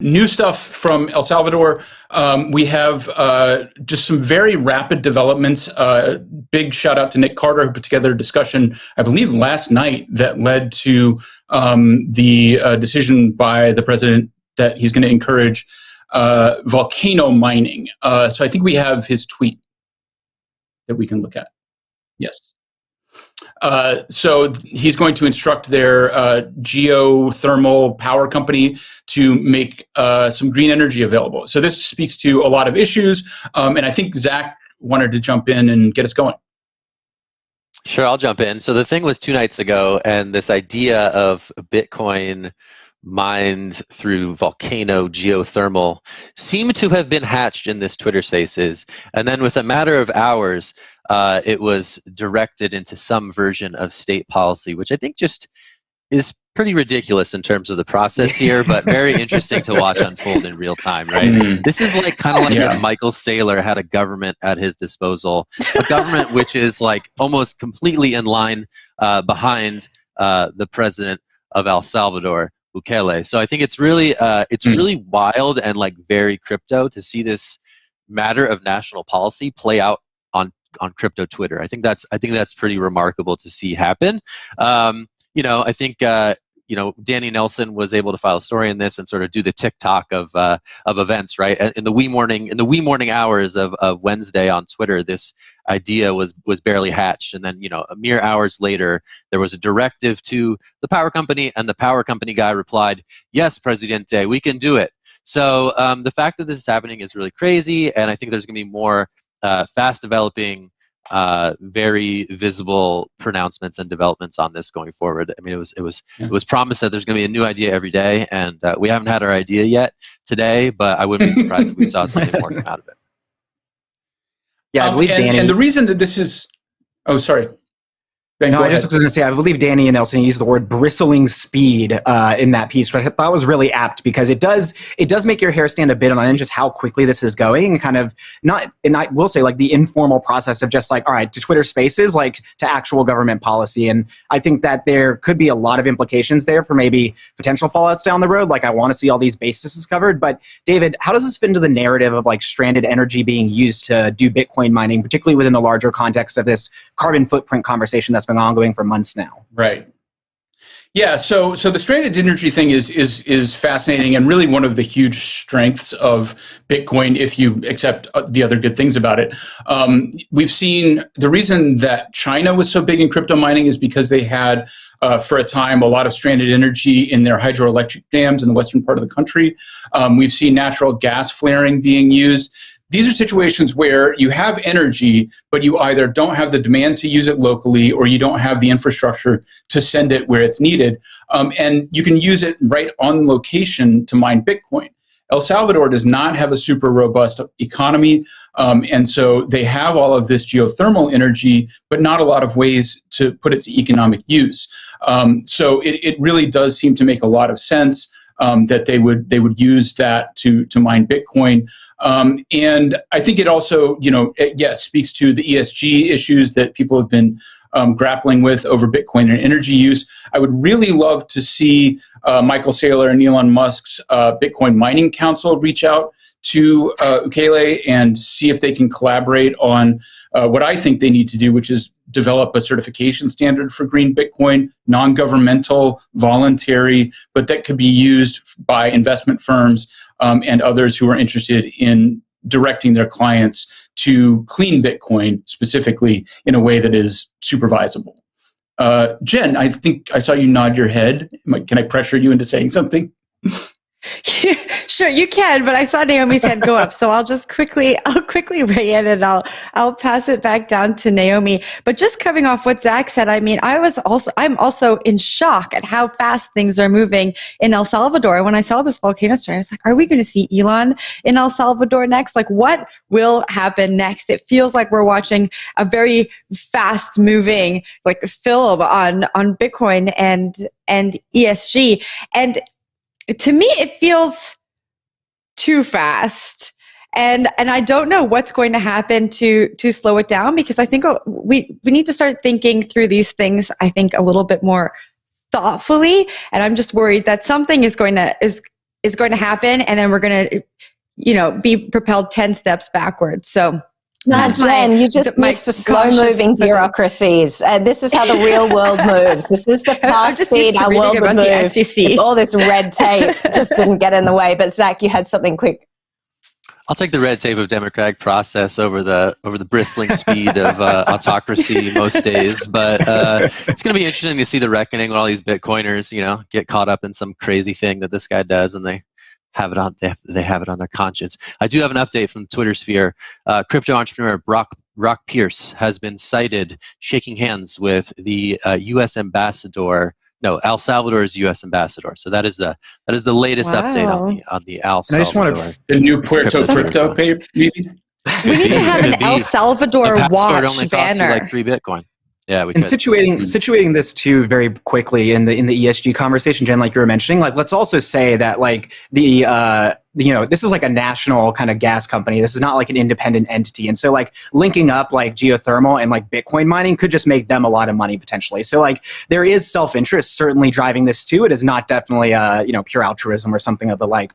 New stuff from El Salvador. We have just some very rapid developments. Big shout out to Nick Carter, who put together a discussion, I believe, last night that led to the decision by the president that he's going to encourage volcano mining. So I think we have his tweet that we can look at. Yes. So he's going to instruct their geothermal power company to make some green energy available. So this speaks to a lot of issues, and I think Zach wanted to jump in and get us going. Sure, I'll jump in. So the thing was 2 nights ago, and this idea of Bitcoin mined through volcano geothermal seemed to have been hatched in this Twitter Spaces, and then with a matter of hours, it was directed into some version of state policy, which I think just is pretty ridiculous in terms of the process here, but very interesting to watch unfold in real time, right? This is like kind of like if Michael Saylor had a government at his disposal, a government which is like almost completely in line behind the president of El Salvador, Bukele. So I think it's really wild and like very crypto to see this matter of national policy play out on crypto Twitter. I think that's pretty remarkable to see happen. I think Danny Nelson was able to file a story in this and sort of do the TikTok of events, right? In the wee morning hours of Wednesday on Twitter, this idea was barely hatched, and then a mere hours later, there was a directive to the power company, and the power company guy replied, "Yes, Presidente, we can do it." So the fact that this is happening is really crazy, and I think there's going to be more fast developing, very visible pronouncements and developments on this going forward. I mean, it was promised that there's going to be a new idea every day, and we haven't had our idea yet today, but I wouldn't be surprised if we saw something more come out of it. Yeah, I believe Danny. And the reason that this is, oh, sorry. No, I just was going to say, I believe Danny and Nelson used the word bristling speed in that piece, which I thought was really apt because it does make your hair stand a bit on end just how quickly this is going, and kind of and I will say like the informal process of just like, all right, to Twitter Spaces, like to actual government policy. And I think that there could be a lot of implications there for maybe potential fallouts down the road. Like I want to see all these bases covered. But David, how does this fit into the narrative of like stranded energy being used to do Bitcoin mining, particularly within the larger context of this carbon footprint conversation that's been ongoing for months now? Right. Yeah. So the stranded energy thing is fascinating and really one of the huge strengths of Bitcoin, if you accept the other good things about it. We've seen the reason that China was so big in crypto mining is because they had, for a time, a lot of stranded energy in their hydroelectric dams in the western part of the country. We've seen natural gas flaring being used. These are situations where you have energy, but you either don't have the demand to use it locally or you don't have the infrastructure to send it where it's needed. And you can use it right on location to mine Bitcoin. El Salvador does not have a super robust economy, and so they have all of this geothermal energy, but not a lot of ways to put it to economic use. So it really does seem to make a lot of sense that they would use that to mine Bitcoin. And I think it also, speaks to the ESG issues that people have been grappling with over Bitcoin and energy use. I would really love to see Michael Saylor and Elon Musk's Bitcoin Mining Council reach out to Bukele and see if they can collaborate on what I think they need to do, which is develop a certification standard for green Bitcoin, non-governmental, voluntary, but that could be used by investment firms and others who are interested in directing their clients to clean Bitcoin specifically in a way that is supervisable. Jen, I think I saw you nod your head. Can I pressure you into saying something? Sure, you can, but I saw Naomi's hand go up, so I'll quickly weigh in, and I'll pass it back down to Naomi. But just coming off what Zach said, I mean, I'm also in shock at how fast things are moving in El Salvador. When I saw this volcano story, I was like, are we going to see Elon in El Salvador next? Like, what will happen next? It feels like we're watching a very fast moving like film on Bitcoin and ESG. And to me, it feels too fast. And I don't know what's going to happen to slow it down, because I think we need to start thinking through these things, I think, a little bit more thoughtfully. And I'm just worried that something is going is going to happen, and then we're going to, be propelled 10 steps backwards. So that's Jen, you just missed the slow-moving bureaucracies. This is how the real world moves. This is the fast speed our world would move. If all this red tape just didn't get in the way. But Zach, you had something quick. I'll take the red tape of democratic process over the bristling speed of autocracy most days. But it's going to be interesting to see the reckoning when all these Bitcoiners, get caught up in some crazy thing that this guy does, and they have it on their conscience. I do have an update from the Twitter sphere. Crypto entrepreneur Brock Pierce has been cited shaking hands with the U.S. ambassador. No, El Salvador's U.S. ambassador. So that is the latest update on the El Salvador. The new Puerto Crypto maybe. We need to have an El Salvador watch only banner. Costs you like 3 Bitcoin. Yeah, we and could. situating this too very quickly in the ESG conversation, Jen, like you were mentioning, like let's also say that like this is like a national kind of gas company. This is not like an independent entity, and so like linking up like geothermal and like Bitcoin mining could just make them a lot of money potentially. So like there is self-interest certainly driving this too. It is not definitely pure altruism or something of the like.